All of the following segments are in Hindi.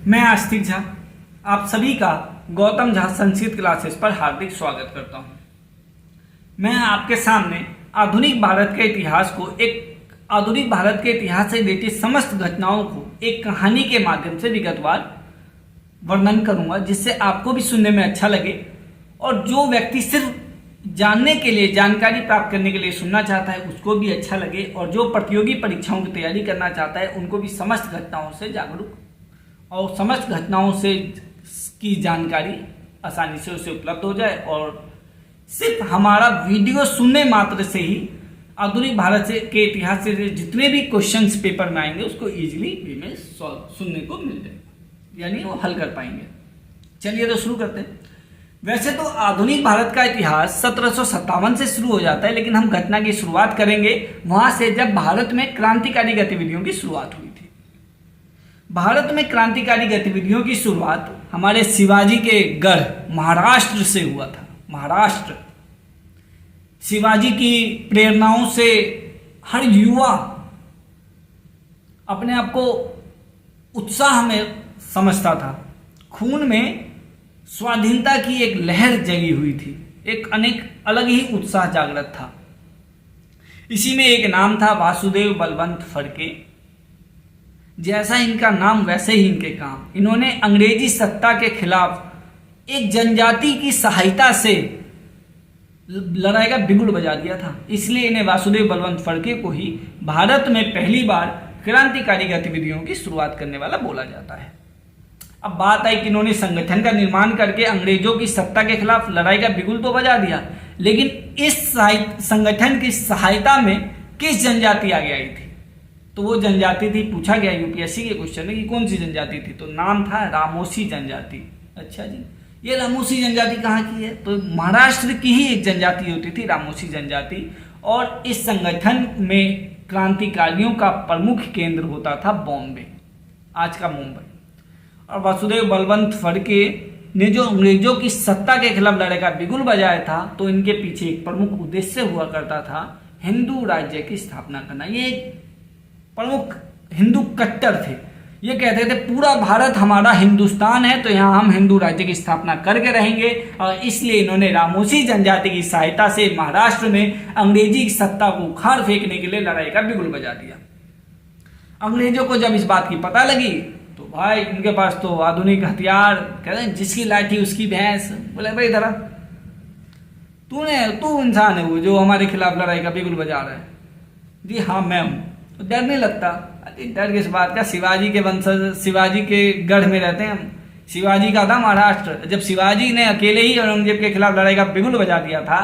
मैं आस्तिक झा आप सभी का गौतम झा संस्कृत क्लासेस पर हार्दिक स्वागत करता हूं। मैं आपके सामने आधुनिक भारत के इतिहास से रिलेटेड समस्त घटनाओं को एक कहानी के माध्यम से विगतवार वर्णन करूंगा, जिससे आपको भी सुनने में अच्छा लगे और जो व्यक्ति सिर्फ जानने के लिए, जानकारी प्राप्त करने के लिए सुनना चाहता है उसको भी अच्छा लगे, और जो प्रतियोगी परीक्षाओं की तैयारी करना चाहता है उनको भी समस्त घटनाओं से जागरूक और समस्त घटनाओं से की जानकारी आसानी से उसे उपलब्ध हो जाए, और सिर्फ हमारा वीडियो सुनने मात्र से ही आधुनिक भारत के इतिहास से जितने भी क्वेश्चंस पेपर में आएंगे उसको इजीली वे में सुनने को मिल जाएगा, यानी वो हल कर पाएंगे। चलिए तो शुरू करते हैं। वैसे तो आधुनिक भारत का इतिहास 1757 से शुरू हो जाता है, लेकिन हम घटना की शुरुआत करेंगे वहां से जब भारत में क्रांतिकारी गतिविधियों की शुरुआत हुई थी। भारत में क्रांतिकारी गतिविधियों की शुरुआत हमारे शिवाजी के गढ़ महाराष्ट्र से हुआ था। महाराष्ट्र, शिवाजी की प्रेरणाओं से हर युवा अपने आप को उत्साह में समझता था। खून में स्वाधीनता की एक लहर जगी हुई थी, एक अलग ही उत्साह जागृत था। इसी में एक नाम था वासुदेव बलवंत फड़के। जैसा इनका नाम वैसे ही इनके काम। इन्होंने अंग्रेजी सत्ता के खिलाफ एक जनजाति की सहायता से लड़ाई का बिगुल बजा दिया था, इसलिए इन्हें वासुदेव बलवंत फड़के को ही भारत में पहली बार क्रांतिकारी गतिविधियों की शुरुआत करने वाला बोला जाता है। अब बात आई कि इन्होंने संगठन का निर्माण करके अंग्रेजों की सत्ता के खिलाफ लड़ाई का बिगुल तो बजा दिया, लेकिन इस संगठन की सहायता में किस जनजाति आगे आई थी? तो वो जनजाति थी, पूछा गया यूपीएससी के क्वेश्चन में कि कौन सी जनजाति थी, तो नाम था रामोसी जनजाति। अच्छा जी, ये रामोसी जनजाति कहाँ की है? तो महाराष्ट्र की ही एक जनजाति होती थी रामोसी जनजाति, और इस संगठन में क्रांतिकारियों का प्रमुख केंद्र होता था बॉम्बे, आज का मुंबई। और वासुदेव बलवंत फड़के ने जो अंग्रेजों की सत्ता के खिलाफ लड़ाई का बिगुल बजाया था, तो इनके पीछे एक प्रमुख उद्देश्य हुआ करता था हिंदू राज्य की स्थापना करना। ये एक प्रमुख हिंदू कट्टर थे। ये कहते थे पूरा भारत हमारा हिंदुस्तान है, तो यहाँ हम हिंदू राज्य की स्थापना करके रहेंगे, और इसलिए इन्होंने रामोसी जनजाति की सहायता से महाराष्ट्र में अंग्रेजी सत्ता को उखाड़ फेंकने के लिए लड़ाई का बिगुल बजा दिया। अंग्रेजों को जब इस बात की पता लगी तो भाई इनके पास तो आधुनिक हथियार, कहते हैं जिसकी लाठी उसकी भैंस। बोले भाई जरा तू इंसान है वो जो हमारे खिलाफ लड़ाई का बिगुल बजा रहा है। जी हाँ मैं हूँ। तो डर नहीं लगता? डर किस बात का? शिवाजी के वंशज, शिवाजी के गढ़ में रहते हैं हम। शिवाजी का था महाराष्ट्र। जब शिवाजी ने अकेले ही औरंगजेब के खिलाफ लड़ाई का बिगुल बजा दिया था,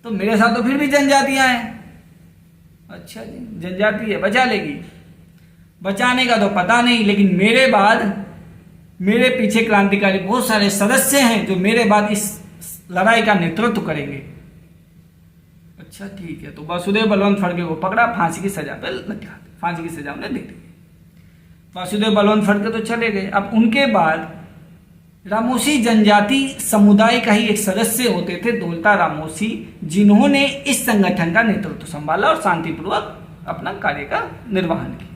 तो मेरे साथ तो फिर भी जनजातियां हैं। अच्छा जी, जनजाति है, बचा लेगी। बचाने का तो पता नहीं, लेकिन मेरे बाद मेरे पीछे क्रांतिकारी बहुत सारे सदस्य हैं जो मेरे बाद इस लड़ाई का नेतृत्व करेंगे। अच्छा ठीक है। तो वासुदेव बलवंत फड़के को पकड़ा, फांसी की सजा पे लगा, फांसी की सजा उन्हें दे दी। वासुदेव बलवंत फड़के तो चले गए। अब उनके बाद रामोसी जनजाति समुदाय का ही एक सदस्य होते थे दौलता रामोसी, जिन्होंने इस संगठन का नेतृत्व संभाला और शांतिपूर्वक अपना कार्य का निर्वहन किया।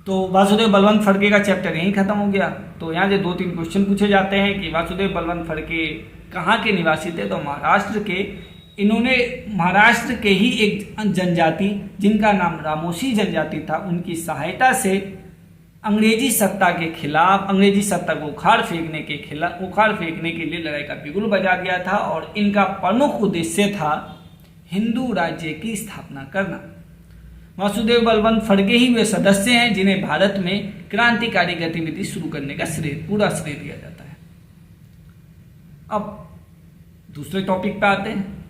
तो वासुदेव बलवंत फड़के का चैप्टर यहीं खत्म हो गया। तो यहाँ से 2-3 क्वेश्चन पूछे जाते हैं कि वासुदेव बलवंत फड़के कहाँ के निवासी थे? तो महाराष्ट्र के। इन्होंने महाराष्ट्र के ही एक जनजाति जिनका नाम रामोसी जनजाति था, उनकी सहायता से अंग्रेजी सत्ता के खिलाफ, अंग्रेजी सत्ता को उखाड़ फेंकने के लिए लड़ाई का बिगुल बजा दिया था, और इनका प्रमुख उद्देश्य था हिंदू राज्य की स्थापना करना। वासुदेव बलवंत फड़के ही वे सदस्य हैं जिन्हें भारत में क्रांतिकारी गतिविधि शुरू करने का पूरा श्रेय दिया जाता है। अब दूसरे टॉपिक पे आते हैं।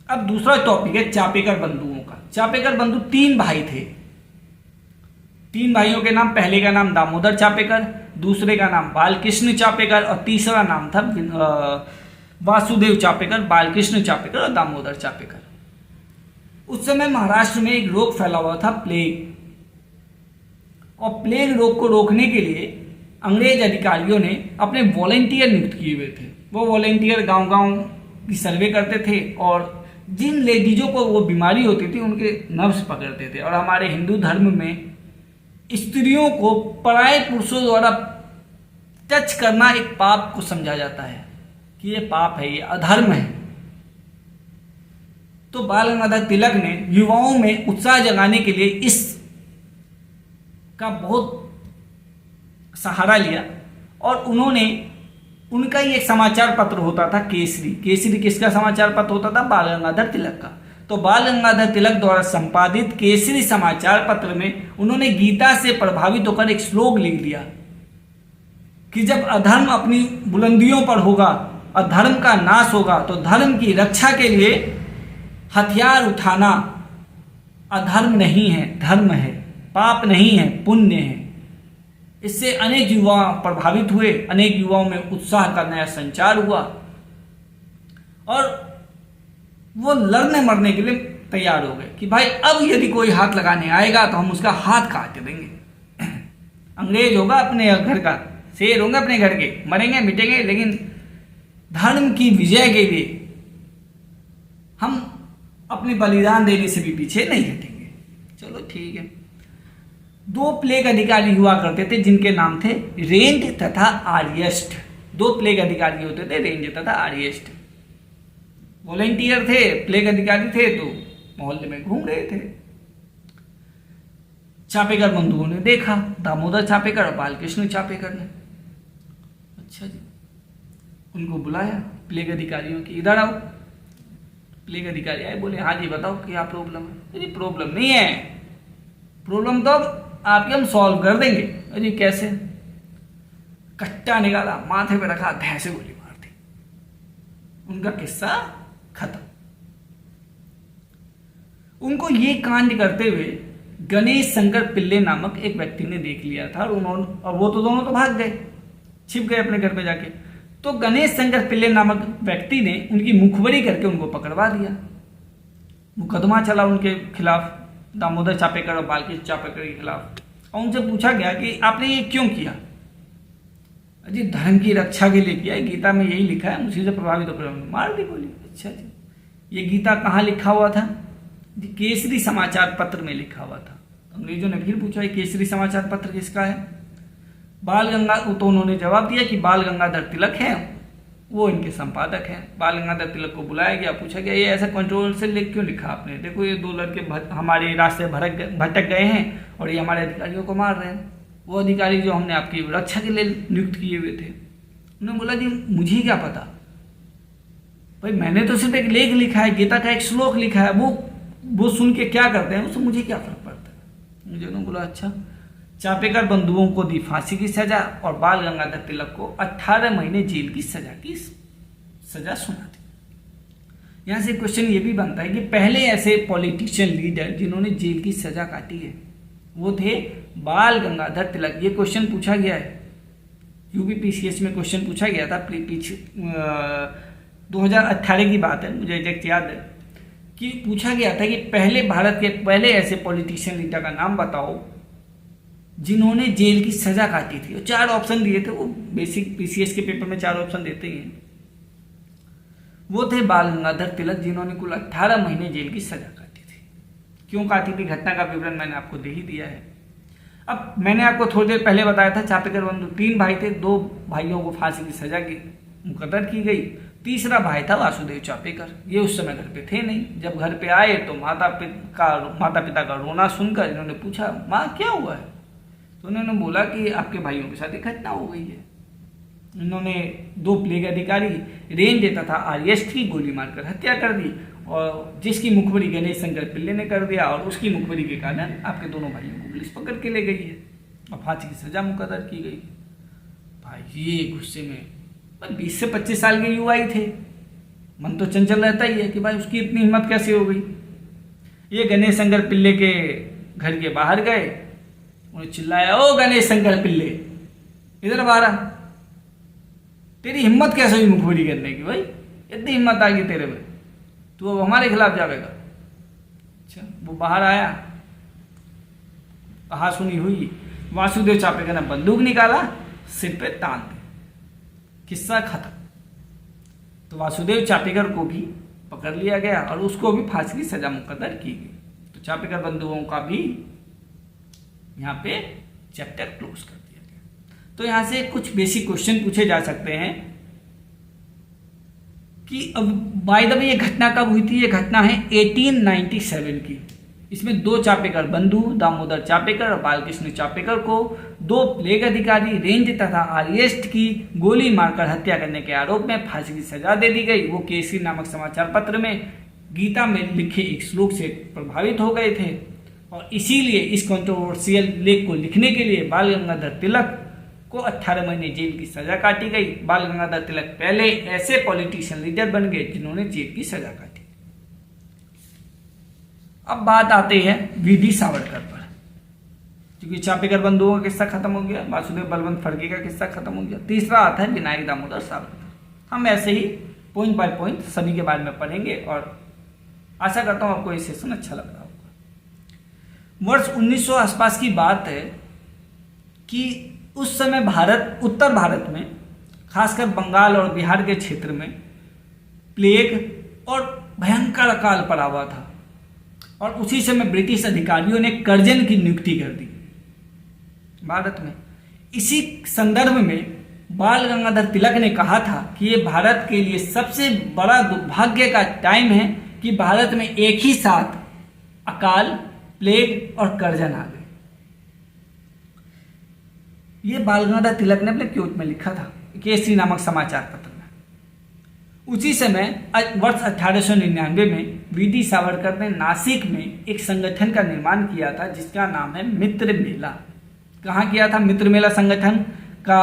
अब दूसरा टॉपिक है चापेकर बंधुओं का। चापेकर बंधु 3 भाई थे। 3 भाइयों के नाम, पहले का नाम दामोदर चापेकर, दूसरे का नाम बालकृष्ण चापेकर, और तीसरा नाम था वासुदेव चापेकर, बालकृष्ण चापेकर और दामोदर चापेकर। उस समय महाराष्ट्र में एक रोग फैला हुआ था, प्लेग। और प्लेग रोग को रोकने के लिए अंग्रेज अधिकारियों ने अपने वॉलेंटियर नियुक्त किए हुए थे। वो वॉलेंटियर गांव-गांव की सर्वे करते थे, और जिन लेडीजों को वो बीमारी होती थी उनके नर्व्स पकड़ते थे। और हमारे हिंदू धर्म में स्त्रियों को पराये पुरुषों द्वारा टच करना एक पाप को समझा जाता है कि ये पाप है, ये अधर्म है। तो बाल गंगाधर तिलक ने युवाओं में उत्साह जगाने के लिए इस का बहुत सहारा लिया और उन्होंने, उनका ही एक समाचार पत्र होता था केसरी। केसरी किसका समाचार पत्र होता था? बाल गंगाधर तिलक का। तो बाल गंगाधर तिलक द्वारा संपादित केसरी समाचार पत्र में उन्होंने गीता से प्रभावित होकर एक श्लोक लिख दिया कि जब अधर्म अपनी बुलंदियों पर होगा, अधर्म का नाश होगा, तो धर्म की रक्षा के लिए हथियार उठाना अधर्म नहीं है, धर्म है, पाप नहीं है, पुण्य है। इससे अनेक युवा प्रभावित हुए, अनेक युवाओं में उत्साह का नया संचार हुआ और वो लड़ने मरने के लिए तैयार हो गए कि भाई अब यदि कोई हाथ लगाने आएगा तो हम उसका हाथ काट देंगे। अंग्रेज होगा अपने घर का, शेर होंगे अपने घर के, मरेंगे मिटेंगे, लेकिन धर्म की विजय के लिए हम अपने बलिदान देने से भी पीछे नहीं हटेंगे। चलो ठीक है। 2 प्लेग अधिकारी हुआ करते थे जिनके नाम थे रेंज तथा आर्यस्ट। 2 प्लेग अधिकारी होते थे, रेंज तथा आर्यस्ट। वॉलेंटियर थे, प्लेग अधिकारी थे, तो मोहल्ले में घूम रहे थे। चापेकर बंधुओं ने देखा, दामोदर चापेकर और बालकृष्ण चापेकर ने। अच्छा जी, उनको बुलाया प्लेग अधिकारियों की, इधर आओ। प्लेग अधिकारी आए, बोले हाँ जी बताओ क्या प्रॉब्लम है? जी प्रॉब्लम नहीं है, प्रॉब्लम तो आपके हम सॉल्व कर देंगे। अरे कैसे? कट्टा निकाला, माथे पे रखा, धै से गोली मार दी। उनका किस्सा खत्म। उनको ये कांड करते हुए गणेश शंकर पिल्ले नामक एक व्यक्ति ने देख लिया था और वो तो दोनों तो भाग गए, छिप गए अपने घर पे जाके। तो गणेश शंकर पिल्ले नामक व्यक्ति ने उनकी मुखबरी करके उनको पकड़वा दिया। मुकदमा चला उनके खिलाफ, दामोदर चापेकर और बालकृष्ण चापेकर के खिलाफ, और उनसे पूछा गया कि आपने ये क्यों किया? अजी धर्म की रक्षा के लिए किया है, गीता में यही लिखा है, उसी से प्रभावित होकर मार दी गोली। अच्छा जी, ये गीता कहाँ लिखा हुआ था? जी केसरी समाचार पत्र में लिखा हुआ था। अंग्रेजों ने फिर पूछा ये केसरी समाचार पत्र किसका है? बाल गंगा, तो उन्होंने जवाब दिया कि बाल गंगाधर तिलक है, वो इनके संपादक हैं। बाल गंगाधर तिलक को बुलाया गया, पूछा गया ये ऐसा कंट्रोल से लिख क्यों लिखा आपने? देखो ये 2 लड़के हमारे रास्ते भटक गए हैं और ये हमारे अधिकारियों को मार रहे हैं। वो अधिकारी जो हमने आपकी रक्षा के लिए नियुक्त किए हुए थे। उन्होंने बोला जी मुझे क्या पता भाई, मैंने तो सिर्फ एक लेख लिखा है, गीता का एक श्लोक लिखा है, वो सुन के क्या करते हैं उससे मुझे क्या फर्क पड़ता है? मुझे उन्होंने बोला अच्छा। चापेकर बंधुओं को दी फांसी की सजा और बाल गंगाधर तिलक को 18 महीने जेल की सजा सुना दी। यहां से क्वेश्चन ये भी बनता है कि पहले ऐसे पॉलिटिशियन लीडर जिन्होंने जेल की सजा काटी है वो थे बाल गंगाधर तिलक। ये क्वेश्चन पूछा गया है, यूपीपीसीएस में क्वेश्चन पूछा गया था पीछे 2018 की बात है, मुझे एग्जैक्ट याद है कि पूछा गया था कि पहले भारत के पहले ऐसे पॉलिटिशियन लीडर का नाम बताओ जिन्होंने जेल की सजा काटी थी। और 4 ऑप्शन दिए थे, वो बेसिक पीसीएस के पेपर में 4 ऑप्शन देते ही हैं। वो थे बाल गंगाधर तिलक जिन्होंने कुल 18 महीने जेल की सजा काटी थी। क्यों काटी थी, घटना का विवरण मैंने आपको दे ही दिया है। अब मैंने आपको थोड़ी देर पहले बताया था चापेकर बंधु 3 भाई थे, 2 भाइयों को फांसी की सजा की मुकर्रर की गई। तीसरा भाई था वासुदेव चापेकर, ये उस समय घर पे थे नहीं। जब घर पे आए तो माता पिता का रोना सुनकर इन्होंने पूछा माँ क्या हुआ है? तो उन्होंने बोला कि आपके भाइयों के साथ एक घटना हो गई है। इन्होंने 2 प्लेग अधिकारी रेंज तथा आर्यस्ट की गोली मारकर हत्या कर दी और जिसकी मुखबरी गणेश शंकर पिल्ले ने कर दिया, और उसकी मुखबरी के कारण आपके दोनों भाइयों को पुलिस पकड़ के ले गई है और फांसी की सजा मुकर्रर की गई। भाई ये गुस्से में 20 से 25 साल के युवा ही थे, मन तो चंचल रहता ही है कि भाई उसकी इतनी हिम्मत कैसे हो गई। ये गणेश शंकर पिल्ले के घर के बाहर गए, उन्हें चिल्लाया ओ गणेश शंकर पिल्ले इधर बाहर, तेरी हिम्मत कैसे हुई मुखबरी करने की? भाई इतनी हिम्मत आ गई तेरे में, तू अब हमारे खिलाफ जाएगा? अच्छा, वो बाहर आया, कहा सुनी हुई, वासुदेव चापेकर ने बंदूक निकाला, सिर पे तान दी, किस्सा खत्म। तो वासुदेव चापेकर को भी पकड़ लिया गया और उसको भी फांसी की सजा मुकर्रर की गई। तो चापेकर बंधुओं का भी यहाँ पे चैप्टर क्लोज कर दिया गया। तो यहाँ से कुछ बेसिक क्वेश्चन पूछे जा सकते हैं कि अब बाय द वे ये घटना कब हुई थी। ये घटना है 1897 की। इसमें दो चापेकर बंधु दामोदर चापेकर और बालकृष्ण चापेकर को दो प्लेग अधिकारी रेंज तथा आर्यस्ट की गोली मारकर हत्या करने के आरोप में फांसी की सजा दे दी गई। वो केसरी नामक समाचार पत्र में गीता में लिखे एक श्लोक से प्रभावित हो गए थे और इसीलिए इस कंट्रोवर्शियल लेख को लिखने के लिए बाल गंगाधर तिलक को 18 महीने जेल की सजा काटी गई। बाल गंगाधर तिलक पहले ऐसे पॉलिटिशियन लीडर बन गए जिन्होंने जेल की सजा काटी। अब बात आती है वीडी सावरकर पर, क्योंकि चापेकर बंधुओं का किस्सा खत्म हो गया, वासुदेव बलवंत फड़के का किस्सा खत्म हो गया। तीसरा आता है विनायक दामोदर सावरकर। हम ऐसे ही पॉइंट बाय पॉइंट सभी के बारे में पढ़ेंगे और आशा करता हूं आपको ये सेशन अच्छा लग रहा होगा। वर्ष 1900 आसपास की बात है कि उस समय उत्तर भारत में खासकर बंगाल और बिहार के क्षेत्र में प्लेग और भयंकर अकाल पड़ा हुआ था और उसी समय ब्रिटिश अधिकारियों ने कर्जन की नियुक्ति कर दी भारत में। इसी संदर्भ में बाल गंगाधर तिलक ने कहा था कि ये भारत के लिए सबसे बड़ा दुर्भाग्य का टाइम है कि भारत में एक ही साथ अकाल, प्लेग और कर्जन आ गए। ये बाल गंगाधर तिलक ने अपने क्योट में लिखा था केसरी नामक समाचार पत्र में। उसी समय वर्ष 1899 में वीडी सावरकर ने नासिक में एक संगठन का निर्माण किया था जिसका नाम है मित्र मेला। कहाँ किया था मित्र मेला संगठन का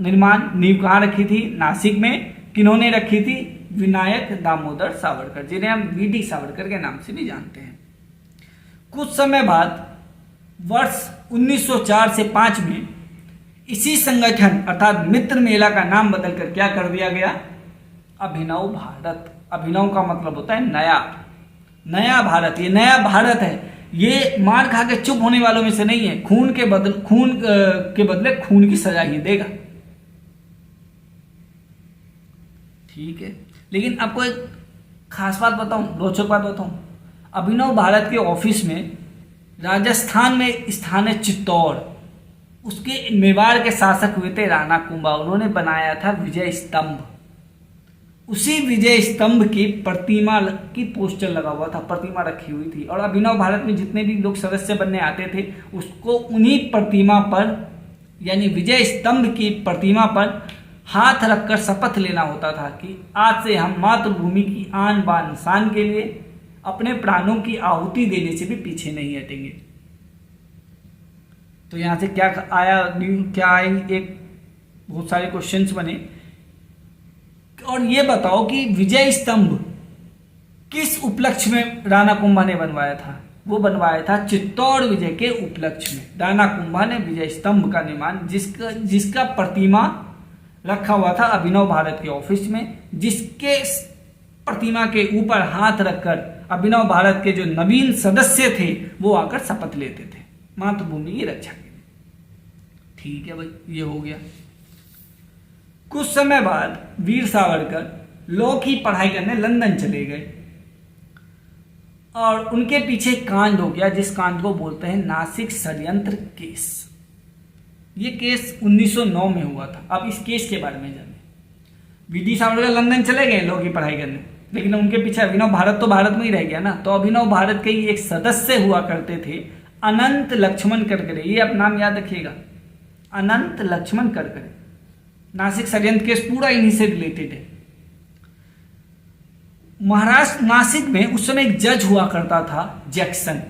निर्माण? नींव कहाँ रखी थी? नासिक में। किन्होंने रखी थी? विनायक दामोदर सावरकर, जिन्हें हम वीडी सावरकर के नाम से भी जानते हैं। कुछ समय बाद वर्ष 1904 से 5 में इसी संगठन अर्थात मित्र मेला का नाम बदलकर क्या कर दिया गया? अभिनव भारत। अभिनव का मतलब होता है नया भारत। ये नया भारत है, ये मार खा के चुप होने वालों में से नहीं है। खून के बदले खून की सजा ही देगा। ठीक है, लेकिन आपको एक खास बात बताऊं, रोचक बात बताऊं। अभिनव भारत के ऑफिस में राजस्थान में स्थान है चित्तौड़। उसके मेवाड़ के शासक हुए थे राणा कुंभा। उन्होंने बनाया था विजय स्तंभ। उसी विजय स्तंभ की प्रतिमा की पोस्टर लगा हुआ था, प्रतिमा रखी हुई थी। और अभिनव भारत में जितने भी लोग सदस्य बनने आते थे उसको उन्हीं प्रतिमा पर यानी विजय स्तंभ की प्रतिमा पर हाथ रखकर शपथ लेना होता था कि आज से हम मातृभूमि की आन बान शान के लिए अपने प्राणों की आहुति देने से भी पीछे नहीं हटेंगे। तो यहाँ से क्या आई? एक बहुत सारे क्वेश्चंस बने और ये बताओ कि विजय स्तंभ किस उपलक्ष्य में राणा कुंभा ने बनवाया था? वो बनवाया था चित्तौड़ विजय के उपलक्ष्य में। राणा कुंभा ने विजय स्तंभ का निर्माण जिसका प्रतिमा रखा हुआ था अभिनव भारत के ऑफिस में, जिसके प्रतिमा के ऊपर हाथ रखकर अभिनव भारत के जो नवीन सदस्य थे वो आकर शपथ लेते थे मातृभूमि की रक्षा के लिए। ठीक है भाई, ये हो गया। कुछ समय बाद वीर सावरकर लॉ की पढ़ाई करने लंदन चले गए और उनके पीछे कांड हो गया जिस कांड को बोलते हैं नासिक षड्यंत्र केस। ये केस 1909 में हुआ था। अब इस केस के बारे में जाने। वीडी सावरकर लंदन चले गए लॉ की पढ़ाई करने, लेकिन उनके पीछे अभिनव भारत तो भारत में ही रह गया ना। तो अभिनव भारत के ही एक सदस्य हुआ करते थे अनंत लक्ष्मण करकरे। ये आप नाम याद रखिएगा, अनंत लक्ष्मण करकरे। नासिक षड्यंत्र केस पूरा इन्हीं से रिलेटेड है। महाराष्ट्र नासिक में उस समय एक जज हुआ करता था जैक्सन।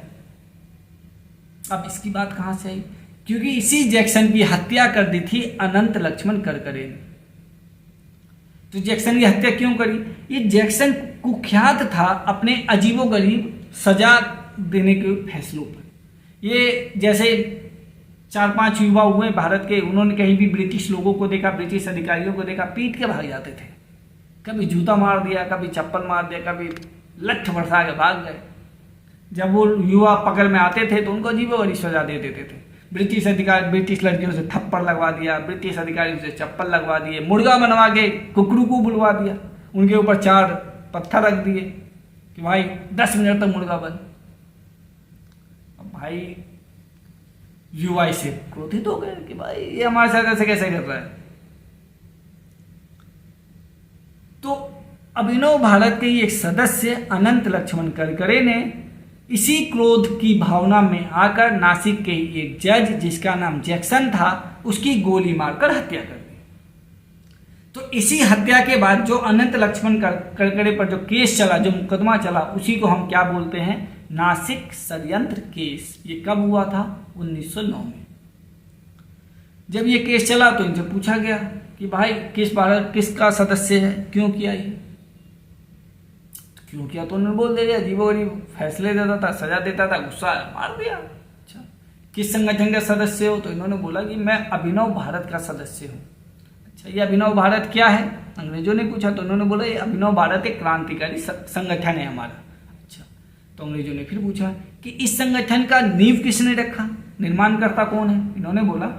अब इसकी बात कहां से आई? क्योंकि इसी जैक्सन की हत्या कर दी थी अनंत लक्ष्मण करकरे ने। तो जैक्सन की हत्या क्यों करी? ये जैक्सन कुख्यात था अपने अजीबोगरीब सजा देने के फैसलों पर। ये जैसे 4-5 युवा हुए भारत के, उन्होंने कहीं भी ब्रिटिश लोगों को देखा, ब्रिटिश अधिकारियों को देखा, पीट के भाग जाते थे। कभी जूता मार दिया, कभी चप्पल मार दिया, कभी लठ बरसा के भाग गए। जब वो युवा पकड़ में आते थे तो उनको अजीबोगरीब सजा दे देते थे। ब्रिटिश अधिकारी ब्रिटिश लड़कियों से थप्पड़ लगवा दिया, ब्रिटिश अधिकारियों से चप्पल लगवा दिए, मुर्गा बनवा के कुकड़ू को बुलवा दिया, उनके ऊपर 4 पत्थर रख दिए कि भाई 10 मिनट तक मुर्गा बन। अब भाई युवाई से क्रोधित हो गए कि भाई ये हमारे साथ ऐसे कैसे कर रहा है। तो अभिनव भारत के एक सदस्य अनंत लक्ष्मण करकरे ने इसी क्रोध की भावना में आकर नासिक के एक जज जिसका नाम जैक्सन था उसकी गोली मारकर हत्या कर दी। तो इसी हत्या के बाद जो अनंत लक्ष्मण करकरे पर जो केस चला, जो मुकदमा चला, उसी को हम क्या बोलते हैं, नासिक षड्यंत्र केस। ये कब हुआ था, 1909 में। जब ये केस चला तो इनसे पूछा गया कि भाई किसका सदस्य है, क्यों किया ये, क्यों किया, तो उन्होंने बोल दिया अजीबो गरीब फैसले देता था, सजा देता था, गुस्सा मार दिया। अच्छा, किस संगठन का सदस्य हो, तो इन्होंने बोला कि मैं अभिनव भारत का सदस्य हूँ। अच्छा, ये अभिनव भारत क्या है, अंग्रेजों ने पूछा, तो उन्होंने बोला ये अभिनव भारत एक क्रांतिकारी संगठन है हमारा। अच्छा, तो अंग्रेजों ने फिर पूछा कि इस संगठन का नींव किसने रखा, निर्माणकर्ता कौन है, इन्होंने बोला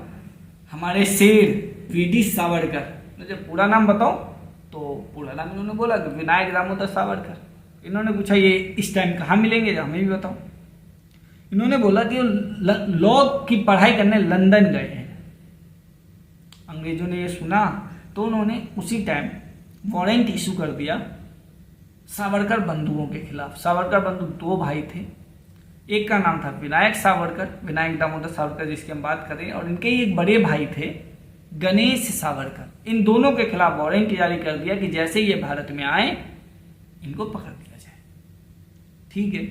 हमारे शेर वीडी सावरकर। मुझे पूरा नाम बताओ, तो पूरा नाम इन्होंने बोला कि विनायक दामोदर सावरकर। इन्होंने पूछा ये इस टाइम कहाँ मिलेंगे, हमें भी बताओ। इन्होंने बोला कि लॉ की पढ़ाई करने लंदन गए हैं। अंग्रेजों ने ये सुना तो उन्होंने उसी टाइम वारंट इशू कर दिया सावरकर बंधुओं के खिलाफ। सावरकर बंधु दो भाई थे, एक का नाम था विनायक सावरकर, विनायक दामोदर सावरकर जिसकी हम बात करें, और इनके एक बड़े भाई थे गणेश सावरकर। इन दोनों के खिलाफ वारंट जारी कर दिया कि जैसे ये भारत में आए इनको पकड़ लिया जाए। ठीक है,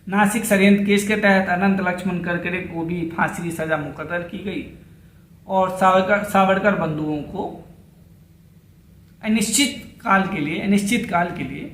नासिक षड्यंत्र केस के तहत अनंत लक्ष्मण करकरे को भी फांसी की सजा मुकर्रर की गई और सावरकर बंधुओं को अनिश्चित काल के लिए